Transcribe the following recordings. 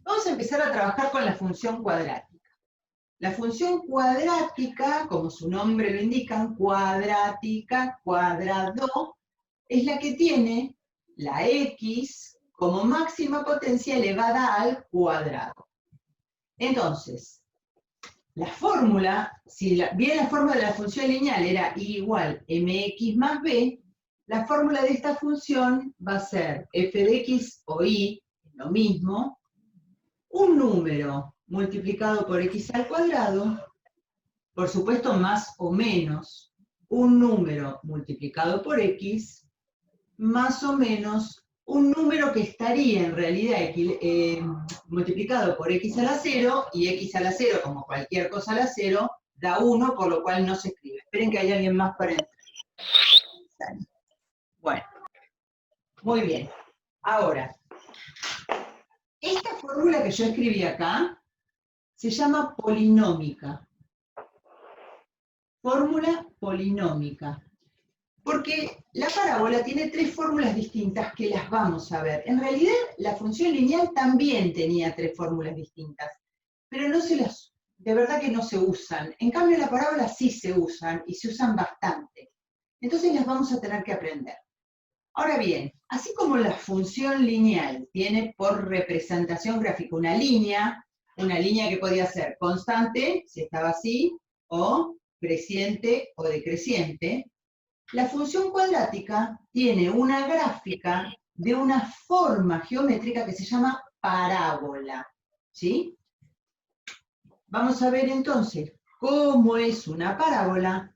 Vamos a empezar a trabajar con la función cuadrática. La función cuadrática, como su nombre lo indica, cuadrática, cuadrado, es la que tiene la x como máxima potencia elevada al cuadrado. Entonces, la fórmula, si bien la fórmula de la función lineal era y igual mx más b, la fórmula de esta función va a ser f de x o y, lo mismo, un número multiplicado por x al cuadrado, por supuesto más o menos un número multiplicado por x, más o menos un número que estaría en realidad multiplicado por x a la 0, y x a la 0, como cualquier cosa a la 0, da 1, por lo cual no se escribe. Esperen que hay alguien más para entrar. Bueno, muy bien. Ahora, esta fórmula que yo escribí acá se llama polinómica. Fórmula polinómica. Porque la parábola tiene tres fórmulas distintas que las vamos a ver. En realidad, la función lineal también tenía tres fórmulas distintas, pero de verdad que no se usan. En cambio, la parábola sí se usan, y se usan bastante. Entonces las vamos a tener que aprender. Ahora bien, así como la función lineal tiene por representación gráfica una línea que podía ser constante, si estaba así, o creciente o decreciente, la función cuadrática tiene una gráfica de una forma geométrica que se llama parábola, ¿sí? Vamos a ver entonces cómo es una parábola,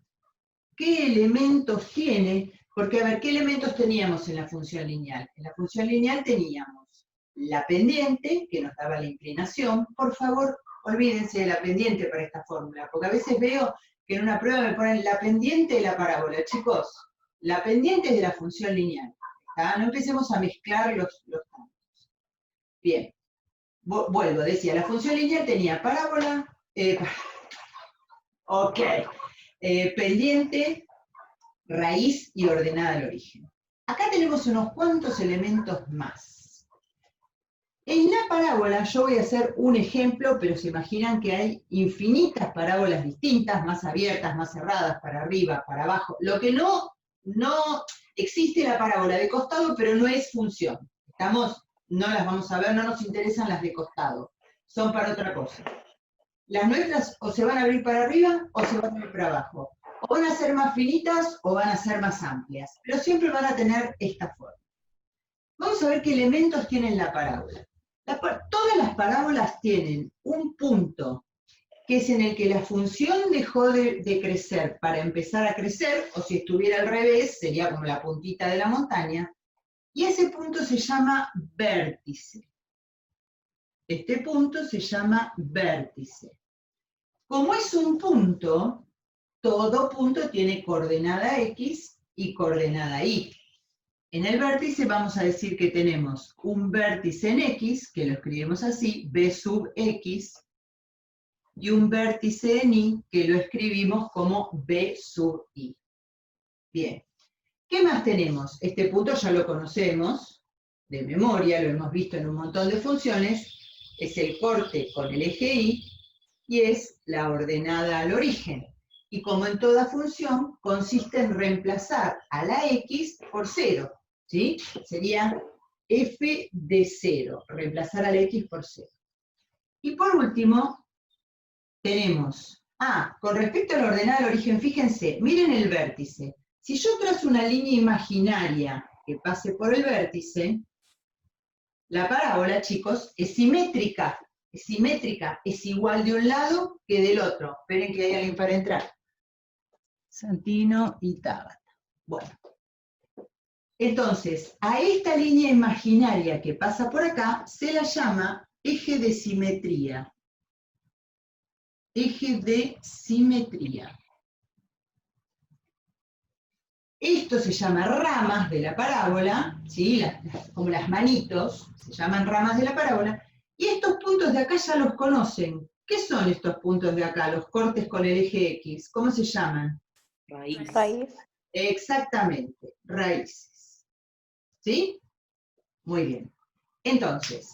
qué elementos tiene, porque a ver, ¿qué elementos teníamos en la función lineal? En la función lineal teníamos la pendiente, que nos daba la inclinación. Por favor, olvídense de la pendiente para esta fórmula, porque a veces veo que en una prueba me ponen la pendiente de la parábola. Chicos, la pendiente es de la función lineal, ¿está? No empecemos a mezclar los puntos. Bien, vuelvo, decía, la función lineal tenía parábola, pendiente, raíz y ordenada al origen. Acá tenemos unos cuantos elementos más. En la parábola yo voy a hacer un ejemplo, pero se imaginan que hay infinitas parábolas distintas, más abiertas, más cerradas, para arriba, para abajo. Lo que no existe la parábola de costado, pero no es función. No las vamos a ver, no nos interesan las de costado. Son para otra cosa. Las nuestras o se van a abrir para arriba o se van a abrir para abajo. O van a ser más finitas o van a ser más amplias, pero siempre van a tener esta forma. Vamos a ver qué elementos tienen la parábola. Todas las parábolas tienen un punto, que es en el que la función dejó de crecer para empezar a crecer, o si estuviera al revés, sería como la puntita de la montaña, y ese punto se llama vértice. Este punto se llama vértice. Como es un punto, todo punto tiene coordenada X y coordenada Y. En el vértice vamos a decir que tenemos un vértice en X, que lo escribimos así, B sub X, y un vértice en Y, que lo escribimos como B sub Y. Bien. ¿Qué más tenemos? Este punto ya lo conocemos de memoria, lo hemos visto en un montón de funciones, es el corte con el eje Y, y es la ordenada al origen. Y como en toda función, consiste en reemplazar a la X por 0. ¿Sí? Sería f de 0, reemplazar a la X por 0. Y por último, tenemos, con respecto a la ordenada al origen, fíjense, miren el vértice. Si yo trazo una línea imaginaria que pase por el vértice, la parábola, chicos, es simétrica. Es simétrica, es igual de un lado que del otro. Esperen que hay alguien para entrar. Santino y Tabata. Bueno. Entonces, a esta línea imaginaria que pasa por acá, se la llama eje de simetría. Eje de simetría. Esto se llama ramas de la parábola, ¿sí? Como las manitos, se llaman ramas de la parábola, y estos puntos de acá ya los conocen. ¿Qué son estos puntos de acá, los cortes con el eje X? ¿Cómo se llaman? Raíz. Exactamente, raíces. ¿Sí? Muy bien. Entonces,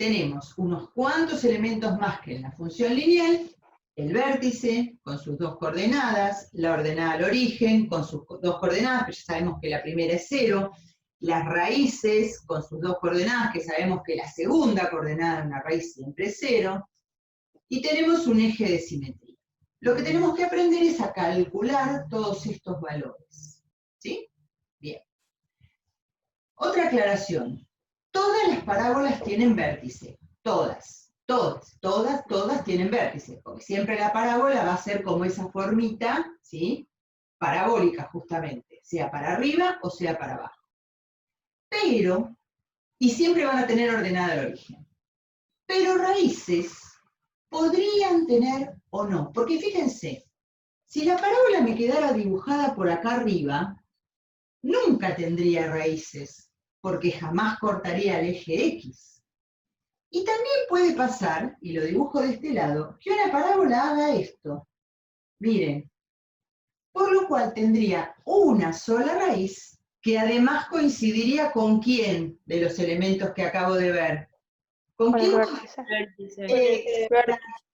tenemos unos cuantos elementos más que en la función lineal, el vértice con sus dos coordenadas, la ordenada al origen con sus dos coordenadas, que ya sabemos que la primera es 0, las raíces con sus dos coordenadas, que sabemos que la segunda coordenada de una raíz siempre es 0, y tenemos un eje de simetría. Lo que tenemos que aprender es a calcular todos estos valores. ¿Sí? Bien. Otra aclaración. Todas las parábolas tienen vértice. Todas tienen vértice, porque siempre la parábola va a ser como esa formita, ¿sí? Parabólica, justamente, sea para arriba o sea para abajo. Pero, y siempre van a tener ordenada el origen. Pero raíces podrían tener o no, porque fíjense, si la parábola me quedara dibujada por acá arriba, nunca tendría raíces, porque jamás cortaría el eje X. Y también puede pasar, y lo dibujo de este lado, que una parábola haga esto. Miren, por lo cual tendría una sola raíz, que además coincidiría con quién de los elementos que acabo de ver. ¿Con quién?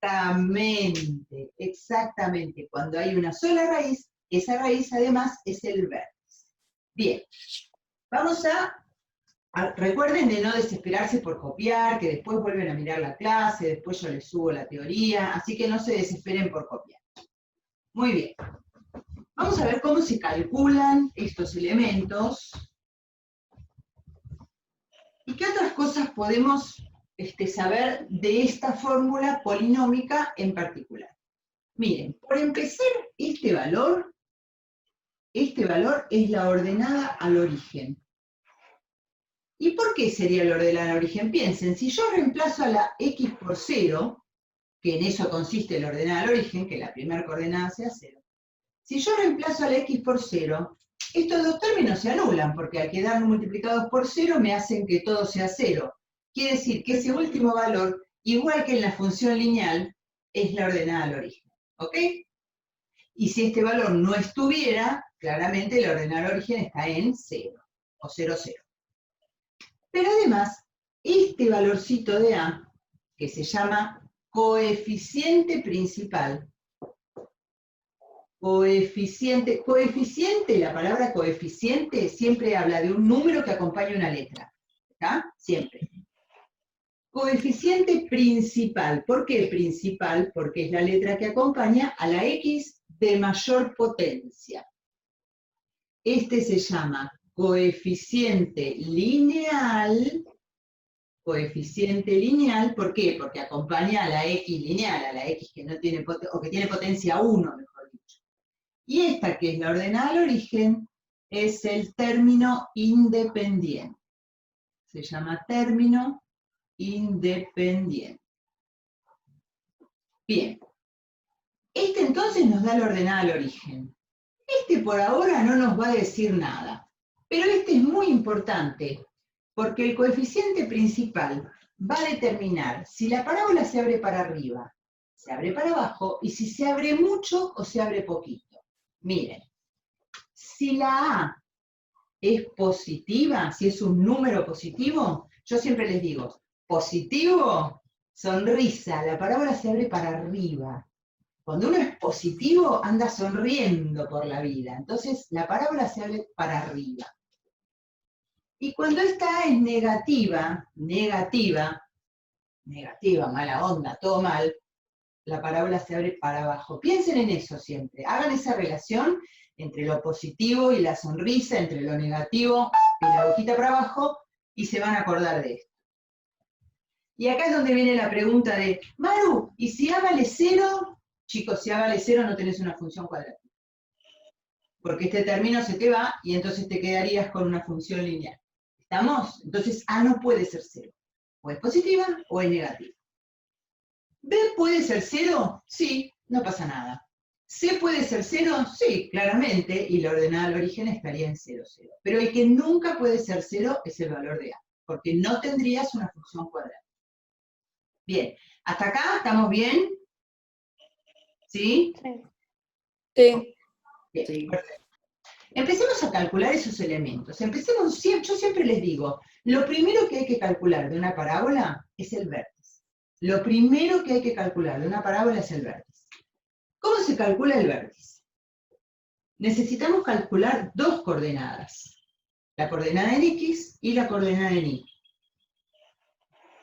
Exactamente, exactamente. Cuando hay una sola raíz, esa raíz además es el vértice. Bien, vamos recuerden de no desesperarse por copiar, que después vuelven a mirar la clase, después yo les subo la teoría, así que no se desesperen por copiar. Muy bien. Vamos a ver cómo se calculan estos elementos y qué otras cosas podemos saber de esta fórmula polinómica en particular. Miren, por empezar, este valor es la ordenada al origen. ¿Y por qué sería la ordenada al origen? Piensen, si yo reemplazo a la x por 0, que en eso consiste la ordenada al origen, que la primera coordenada sea 0, si yo reemplazo a la x por 0, estos dos términos se anulan, porque al quedar multiplicados por 0 me hacen que todo sea 0. Quiere decir que ese último valor, igual que en la función lineal, es la ordenada al origen. ¿Ok? Y si este valor no estuviera, claramente la ordenada al origen está en 0, o 0, 0. Pero además, este valorcito de A, que se llama coeficiente principal, coeficiente, la palabra coeficiente siempre habla de un número que acompaña una letra, ¿está? Siempre. Coeficiente principal, ¿por qué principal? Porque es la letra que acompaña a la X de mayor potencia. Este se llama coeficiente lineal, ¿por qué? Porque acompaña a la X lineal, a la X que no tiene o que tiene potencia 1, mejor dicho. Y esta, que es la ordenada al origen, es el término independiente. Se llama término independiente. Bien. Este entonces nos da la ordenada al origen. Este por ahora no nos va a decir nada, pero este es muy importante, porque el coeficiente principal va a determinar si la parábola se abre para arriba, se abre para abajo, y si se abre mucho o se abre poquito. Miren, si la A es positiva, si es un número positivo, yo siempre les digo, positivo, sonrisa, la parábola se abre para arriba. Cuando uno es positivo, anda sonriendo por la vida. Entonces, la parábola se abre para arriba. Y cuando esta es negativa, mala onda, todo mal, la parábola se abre para abajo. Piensen en eso siempre. Hagan esa relación entre lo positivo y la sonrisa, entre lo negativo y la boquita para abajo, y se van a acordar de esto. Y acá es donde viene la pregunta de, Maru, ¿y si A vale 0? Chicos, si A vale 0 no tenés una función cuadrada. Porque este término se te va y entonces te quedarías con una función lineal. ¿Estamos? Entonces A no puede ser 0. O es positiva o es negativa. ¿B puede ser 0? Sí, no pasa nada. ¿C puede ser 0? Sí, claramente, y la ordenada al origen estaría en 0, 0. Pero el que nunca puede ser 0 es el valor de A, porque no tendrías una función cuadrada. Bien, ¿hasta acá estamos bien? ¿Sí? Sí. Bien, perfecto. Empecemos a calcular esos elementos. Yo siempre les digo, lo primero que hay que calcular de una parábola es el vértice. Lo primero que hay que calcular de una parábola es el vértice. ¿Cómo se calcula el vértice? Necesitamos calcular dos coordenadas. La coordenada en X y la coordenada en Y.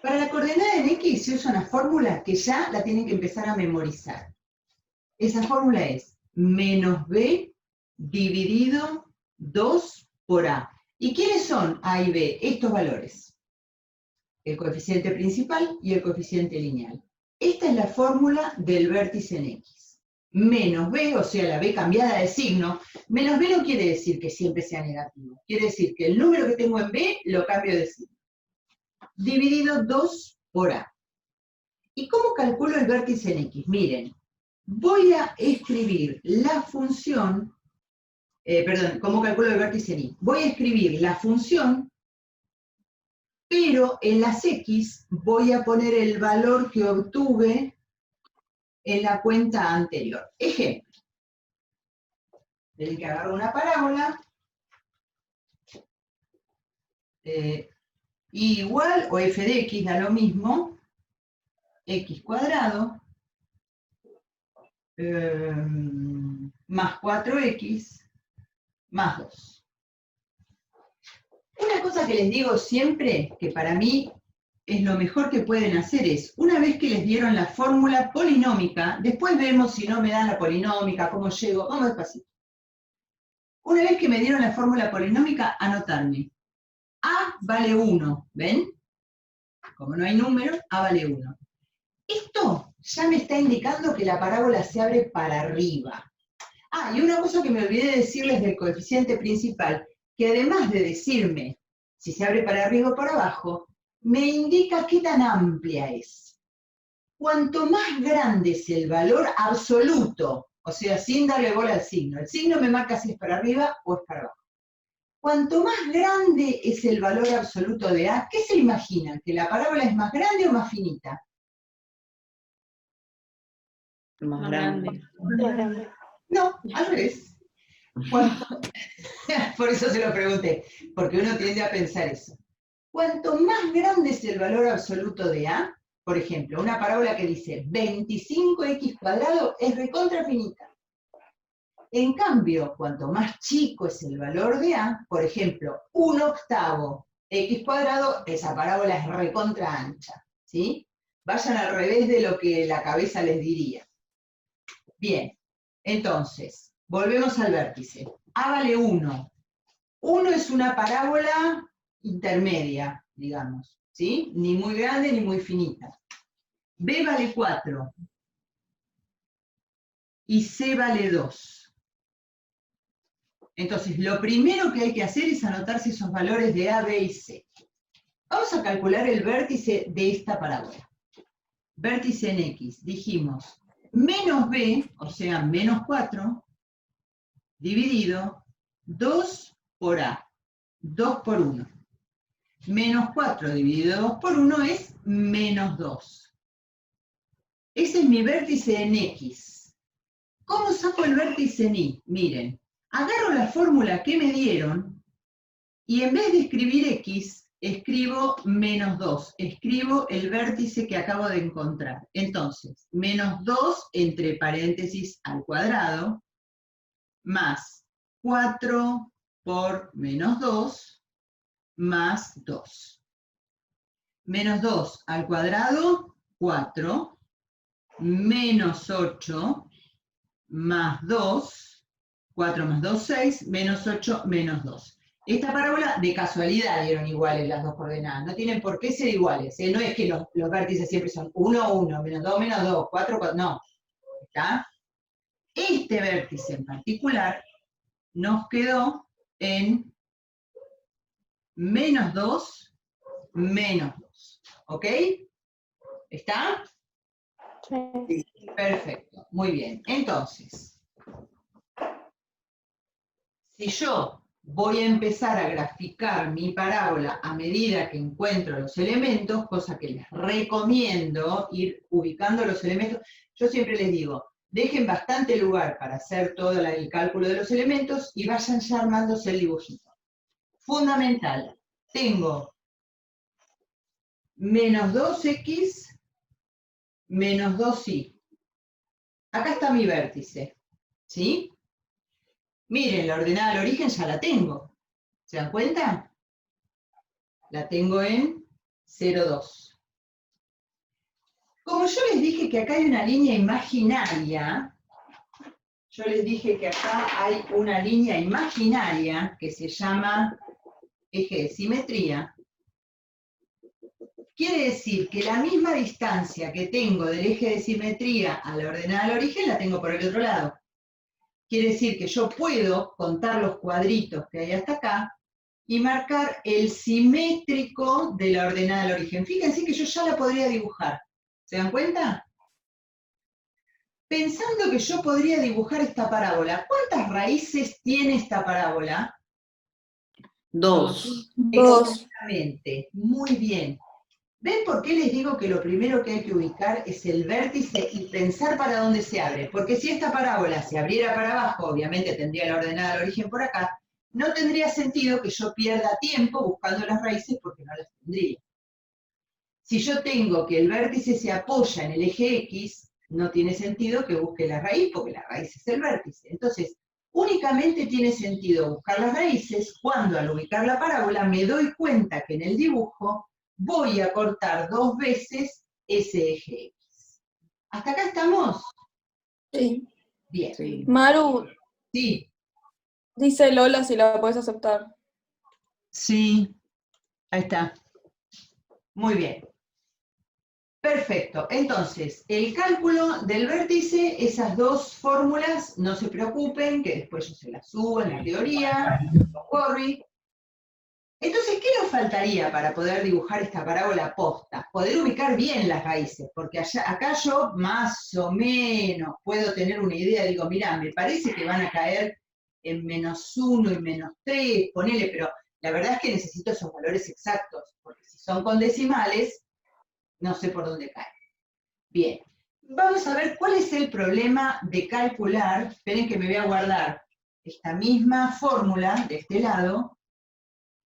Para la coordenada en X se usa una fórmula que ya la tienen que empezar a memorizar. Esa fórmula es menos B dividido 2 por A. ¿Y quiénes son A y B? Estos valores. El coeficiente principal y el coeficiente lineal. Esta es la fórmula del vértice en X. Menos B, o sea, la B cambiada de signo. Menos B no quiere decir que siempre sea negativo. Quiere decir que el número que tengo en B lo cambio de signo. Dividido 2 por A. ¿Y cómo calculo el vértice en X? Miren, voy a escribir la función, ¿cómo calculo el vértice en Y? Voy a escribir la función, pero en las X voy a poner el valor que obtuve en la cuenta anterior. Ejemplo. Tienen que agarrar una parábola, y igual, o f de x da lo mismo, x cuadrado, más 4x, más 2. Una cosa que les digo siempre, que para mí es lo mejor que pueden hacer, es, una vez que les dieron la fórmula polinómica, después vemos si no me dan la polinómica, cómo llego, vamos despacito. Una vez que me dieron la fórmula polinómica, anotarme. A vale 1, ¿ven? Como no hay números, A vale 1. Esto ya me está indicando que la parábola se abre para arriba. Ah, y una cosa que me olvidé de decirles del coeficiente principal, que además de decirme si se abre para arriba o para abajo, me indica qué tan amplia es. Cuanto más grande es el valor absoluto, o sea, sin darle bola al signo, el signo me marca si es para arriba o es para abajo. Cuanto más grande es el valor absoluto de A, ¿qué se imaginan? ¿Que la parábola es más grande o más finita? Más grande. No, al revés. Por eso se lo pregunté, porque uno tiende a pensar eso. Cuanto más grande es el valor absoluto de A, por ejemplo, una parábola que dice 25x cuadrado es recontra finita. En cambio, cuanto más chico es el valor de A, por ejemplo, 1/8 x cuadrado, esa parábola es recontra ancha, ¿sí? Vayan al revés de lo que la cabeza les diría. Bien, entonces, volvemos al vértice. A vale 1. 1 es una parábola intermedia, digamos, ¿sí? Ni muy grande ni muy finita. B vale 4. Y C vale 2. Entonces, lo primero que hay que hacer es anotarse esos valores de A, B y C. Vamos a calcular el vértice de esta parábola. Vértice en X, dijimos, menos B, o sea, menos 4, dividido 2 por A, 2 por 1. Menos 4 dividido 2 por 1 es menos 2. Ese es mi vértice en X. ¿Cómo saco el vértice en Y? Miren, agarro la fórmula que me dieron y en vez de escribir X, escribo menos 2. Escribo el vértice que acabo de encontrar. Entonces, menos 2 entre paréntesis al cuadrado, más 4 por menos 2, más 2. Menos 2 al cuadrado, 4, menos 8, más 2, 4 más 2, 6, menos 8, menos 2. Esta parábola, de casualidad, dieron iguales las dos coordenadas, no tienen por qué ser iguales, no es que los vértices siempre son 1, 1, menos 2, 4, 4, no, ¿está? Este vértice en particular nos quedó en menos 2, menos 2, ¿ok? ¿Está? Sí. Perfecto, muy bien. Entonces, si yo voy a empezar a graficar mi parábola a medida que encuentro los elementos, cosa que les recomiendo ir ubicando los elementos, yo siempre les digo, dejen bastante lugar para hacer todo el cálculo de los elementos y vayan ya armándose el dibujito. Fundamental, tengo menos 2x menos 2y. Acá está mi vértice, ¿sí? Miren, la ordenada al origen ya la tengo. ¿Se dan cuenta? La tengo en 0, 2. Como yo les dije que acá hay una línea imaginaria, que se llama eje de simetría. Quiere decir que la misma distancia que tengo del eje de simetría a la ordenada al origen la tengo por el otro lado. Quiere decir que yo puedo contar los cuadritos que hay hasta acá y marcar el simétrico de la ordenada al origen. Fíjense que yo ya la podría dibujar. ¿Se dan cuenta? Pensando que yo podría dibujar esta parábola, ¿cuántas raíces tiene esta parábola? 2. Exactamente, muy bien. ¿Ven por qué les digo que lo primero que hay que ubicar es el vértice y pensar para dónde se abre? Porque si esta parábola se abriera para abajo, obviamente tendría la ordenada al origen por acá, no tendría sentido que yo pierda tiempo buscando las raíces porque no las tendría. Si yo tengo que el vértice se apoya en el eje X, no tiene sentido que busque la raíz porque la raíz es el vértice. Entonces, únicamente tiene sentido buscar las raíces cuando al ubicar la parábola me doy cuenta que en el dibujo voy a cortar 2 veces ese eje X. ¿Hasta acá estamos? Sí. Bien. Sí. Maru, Sí. dice Lola si la puedes aceptar. Sí. Ahí está. Muy bien. Perfecto. Entonces, el cálculo del vértice, esas dos fórmulas, no se preocupen, que después yo se las subo en la teoría, no worry. Entonces, ¿qué nos faltaría para poder dibujar esta parábola posta? Poder ubicar bien las raíces, porque acá yo más o menos puedo tener una idea, digo, mirá, me parece que van a caer en -1 y -3, ponele, pero la verdad es que necesito esos valores exactos, porque si son con decimales, no sé por dónde caen. Bien, vamos a ver cuál es el problema de calcular, esperen que me voy a guardar esta misma fórmula de este lado,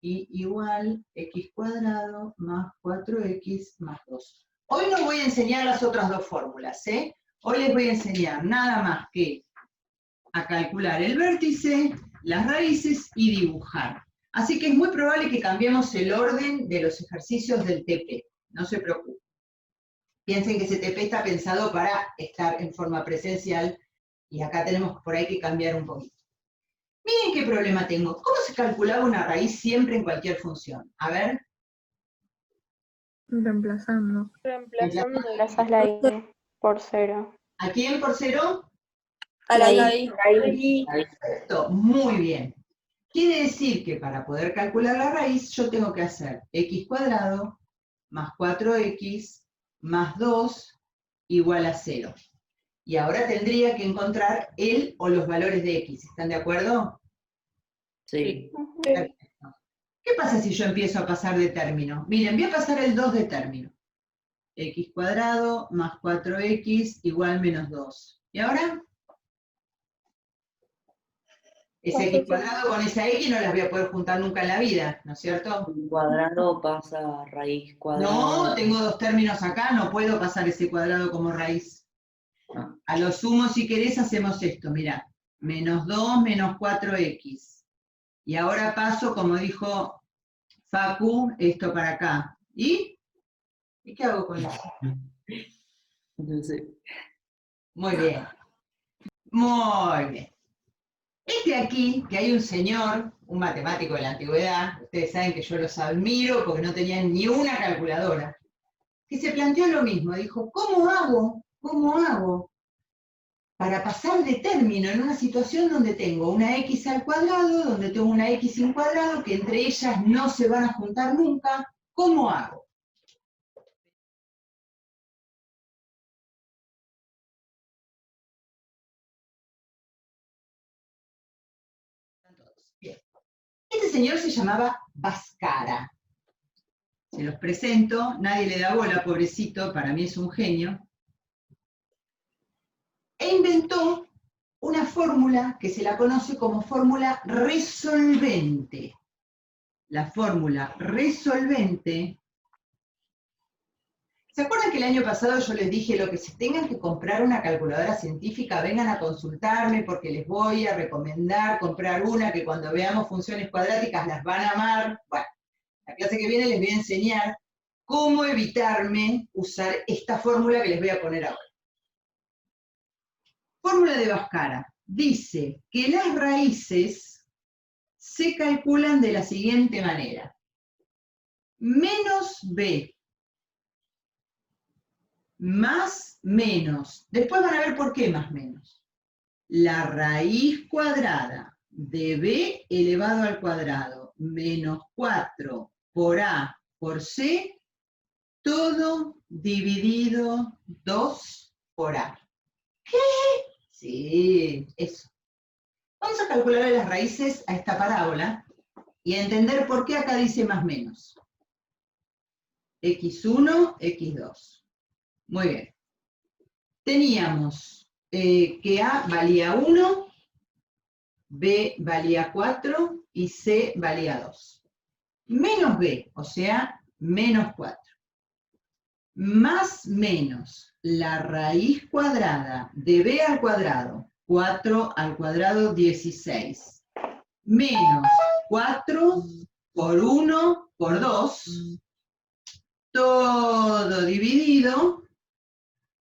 y igual x cuadrado más 4x más 2. Hoy no voy a enseñar las otras dos fórmulas, ¿eh? Hoy les voy a enseñar nada más que a calcular el vértice, las raíces y dibujar. Así que es muy probable que cambiemos el orden de los ejercicios del TP, no se preocupen. Piensen que ese TP está pensado para estar en forma presencial y acá tenemos por ahí que cambiar un poquito. Miren qué problema tengo. ¿Cómo se calculaba una raíz siempre en cualquier función? A ver. Reemplazando. Reemplazas la I por 0. ¿A quién por 0? A la I. Perfecto, muy bien. Quiere decir que para poder calcular la raíz yo tengo que hacer x cuadrado más 4x más 2 igual a 0. Y ahora tendría que encontrar el o los valores de x. ¿Están de acuerdo? Sí. Perfecto. ¿Qué pasa si yo empiezo a pasar de término? Miren, voy a pasar el 2 de término. X cuadrado más 4x igual menos 2. ¿Y ahora? Ese x cuadrado con esa x no las voy a poder juntar nunca en la vida, ¿no es cierto? Un cuadrado pasa a raíz cuadrada. No, tengo dos términos acá, no puedo pasar ese cuadrado como raíz. Ah. A lo sumo, si querés, hacemos esto, mirá. Menos 2 menos 4x. Y ahora paso, como dijo Facu, esto para acá. ¿Y qué hago con eso? No sé. Muy bien. Muy bien. Este aquí, que hay un señor, un matemático de la antigüedad, ustedes saben que yo los admiro porque no tenían ni una calculadora, que se planteó lo mismo, dijo, ¿cómo hago para pasar de término en una situación donde tengo una x al cuadrado, donde tengo una x sin cuadrado, que entre ellas no se van a juntar nunca? ¿Cómo hago? Bien. Este señor se llamaba Bhaskara. Se los presento, nadie le da bola, pobrecito, para mí es un genio. E e inventó una fórmula que se la conoce como fórmula resolvente. La fórmula resolvente. ¿Se acuerdan que el año pasado yo les dije lo que si tengan que comprar una calculadora científica, vengan a consultarme porque les voy a recomendar comprar una que cuando veamos funciones cuadráticas las van a amar? Bueno, la clase que viene les voy a enseñar cómo evitarme usar esta fórmula que les voy a poner ahora. Fórmula de Bhaskara. Dice que las raíces se calculan de la siguiente manera. Menos b más menos. Después van a ver por qué más menos. La raíz cuadrada de b elevado al cuadrado menos 4 por a por c, todo dividido 2 por a. ¿Qué? Sí, eso. Vamos a calcular las raíces a esta parábola y a entender por qué acá dice más menos. x1, x2. Muy bien. Teníamos que a valía 1, b valía 4 y c valía 2. Menos b, o sea, menos 4. Más menos la raíz cuadrada de b al cuadrado, 4 al cuadrado 16, menos 4 por 1 por 2, todo dividido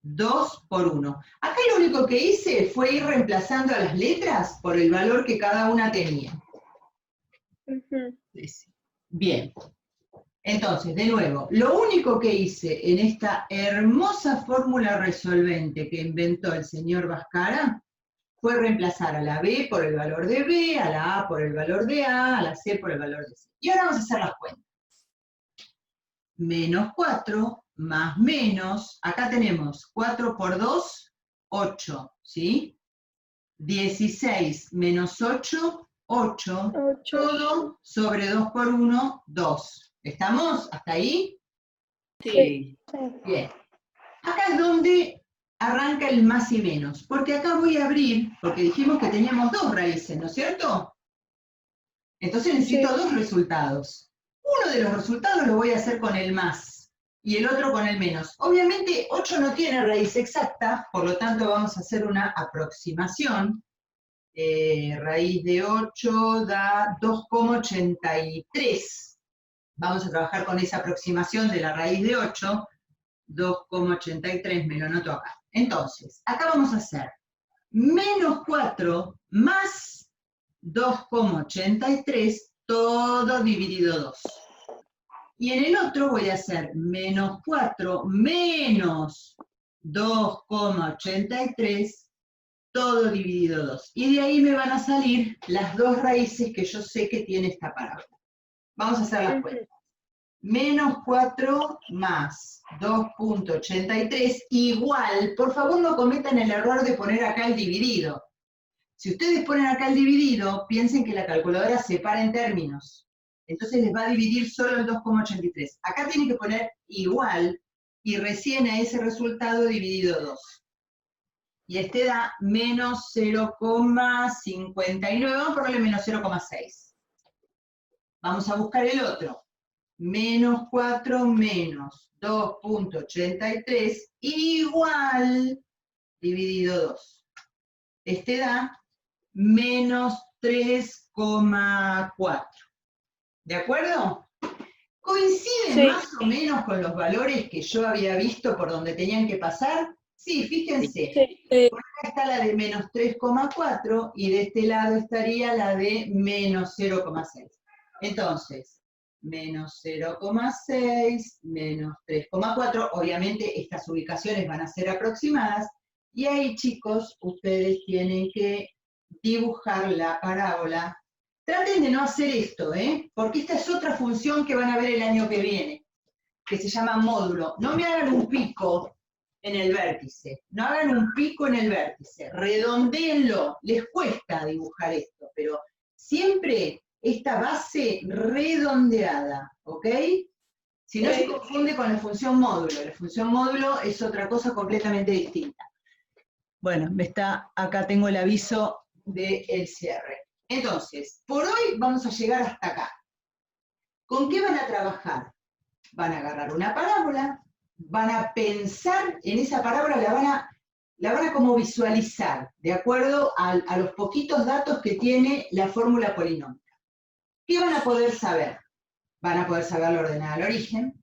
2 por 1. Acá lo único que hice fue ir reemplazando a las letras por el valor que cada una tenía. Bien. Entonces, de nuevo, lo único que hice en esta hermosa fórmula resolvente que inventó el señor Bhaskara fue reemplazar a la B por el valor de B, a la A por el valor de A la C por el valor de C. Y ahora vamos a hacer las cuentas. Menos 4 más menos, acá tenemos 4 por 2, 8, ¿sí? 16 menos 8, 8, todo sobre 2 por 1, 2. ¿Estamos hasta ahí? Sí. Bien. Acá es donde arranca el más y menos, porque acá voy a abrir, porque dijimos que teníamos dos raíces, ¿no es cierto? Entonces necesito dos resultados. Uno de los resultados lo voy a hacer con el más, y el otro con el menos. Obviamente 8 no tiene raíz exacta, por lo tanto vamos a hacer una aproximación. Raíz de 8 da 2,83. Vamos a trabajar con esa aproximación de la raíz de 8, 2,83, me lo anoto acá. Entonces, acá vamos a hacer menos 4 más 2,83, todo dividido 2. Y en el otro voy a hacer menos 4 menos 2,83, todo dividido 2. Y de ahí me van a salir las dos raíces que yo sé que tiene esta parábola. Vamos a hacer las cuentas. Menos 4 más 2,83 igual, por favor no cometan el error de poner acá el dividido. Si ustedes ponen acá el dividido, piensen que la calculadora separa en términos. Entonces les va a dividir solo el 2,83. Acá tienen que poner igual y recién a ese resultado dividido 2. Y este da menos 0,59, vamos a ponerle menos 0,6. Vamos a buscar el otro. Menos 4 menos 2,83 igual dividido 2. Este da menos 3,4. ¿De acuerdo? ¿Coinciden más o menos con los valores que yo había visto por donde tenían que pasar? Sí, fíjense. Por acá está la de menos 3,4 y de este lado estaría la de menos 0,6. Entonces, menos 0,6, menos 3,4, obviamente estas ubicaciones van a ser aproximadas, y ahí, chicos, ustedes tienen que dibujar la parábola. Traten de no hacer esto, porque esta es otra función que van a ver el año que viene, que se llama módulo. No me hagan un pico en el vértice, no hagan un pico en el vértice, redondéenlo, les cuesta dibujar esto, pero siempre esta base redondeada, ¿ok? Si no se confunde con la función módulo es otra cosa completamente distinta. Bueno, acá tengo el aviso del cierre. Entonces, por hoy vamos a llegar hasta acá. ¿Con qué van a trabajar? Van a agarrar una parábola, van a pensar en esa parábola, la van a como visualizar, de acuerdo a los poquitos datos que tiene la fórmula polinómica. ¿Qué van a poder saber? Van a poder saber la ordenada al origen.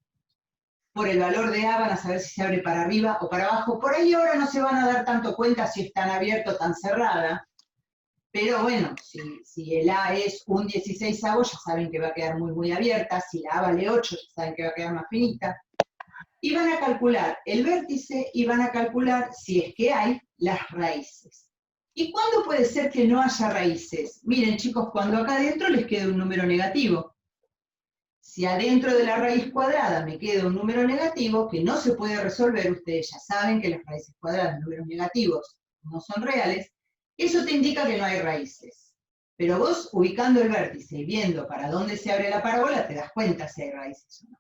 Por el valor de A van a saber si se abre para arriba o para abajo. Por ahí ahora no se van a dar tanto cuenta si es tan abierto o tan cerrada. Pero bueno, si el A es un 16avo, ya saben que va a quedar muy, muy abierta. Si la A vale 8, ya saben que va a quedar más finita. Y van a calcular el vértice y van a calcular, si es que hay, las raíces. ¿Y cuándo puede ser que no haya raíces? Miren, chicos, cuando acá adentro les quede un número negativo. Si adentro de la raíz cuadrada me queda un número negativo que no se puede resolver, ustedes ya saben que las raíces cuadradas, números negativos, no son reales, eso te indica que no hay raíces. Pero vos, ubicando el vértice y viendo para dónde se abre la parábola, te das cuenta si hay raíces o no.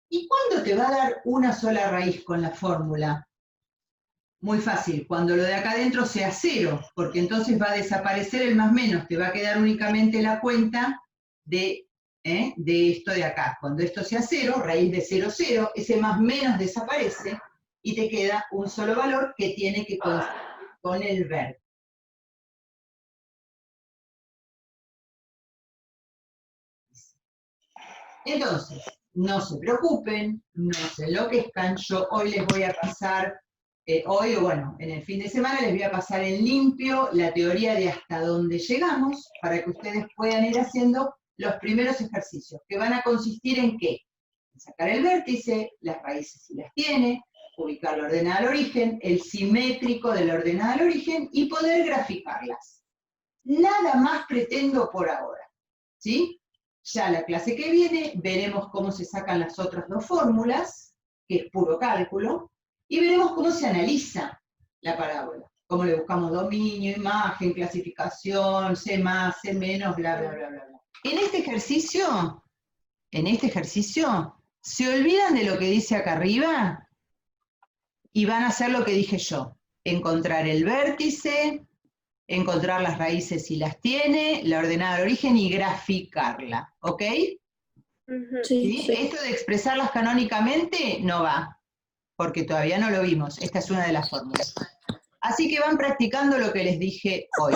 ¿Y cuándo te va a dar una sola raíz con la fórmula? Muy fácil, cuando lo de acá adentro sea 0, porque entonces va a desaparecer el más menos, te va a quedar únicamente la cuenta de esto de acá. Cuando esto sea 0, raíz de 0, 0, ese más menos desaparece y te queda un solo valor que tiene que coincidir con el vértice. Entonces, no se preocupen, no se enloquezcan, yo hoy les voy a pasar, hoy o bueno, en el fin de semana les voy a pasar en limpio la teoría de hasta dónde llegamos, para que ustedes puedan ir haciendo los primeros ejercicios, que van a consistir en ¿qué? En sacar el vértice, las raíces si las tiene, ubicar la ordenada al origen, el simétrico de la ordenada al origen y poder graficarlas. Nada más pretendo por ahora, ¿sí? Ya la clase que viene veremos cómo se sacan las otras dos fórmulas, que es puro cálculo, y veremos cómo se analiza la parábola. Cómo le buscamos dominio, imagen, clasificación, C más, C menos, bla, bla, bla, bla, bla. En este ejercicio, se olvidan de lo que dice acá arriba y van a hacer lo que dije yo. Encontrar el vértice, encontrar las raíces si las tiene, la ordenada al origen y graficarla, ¿ok? Sí, ¿Sí? Esto de expresarlas canónicamente no va, porque todavía no lo vimos. Esta es una de las fórmulas. Así que van practicando lo que les dije hoy.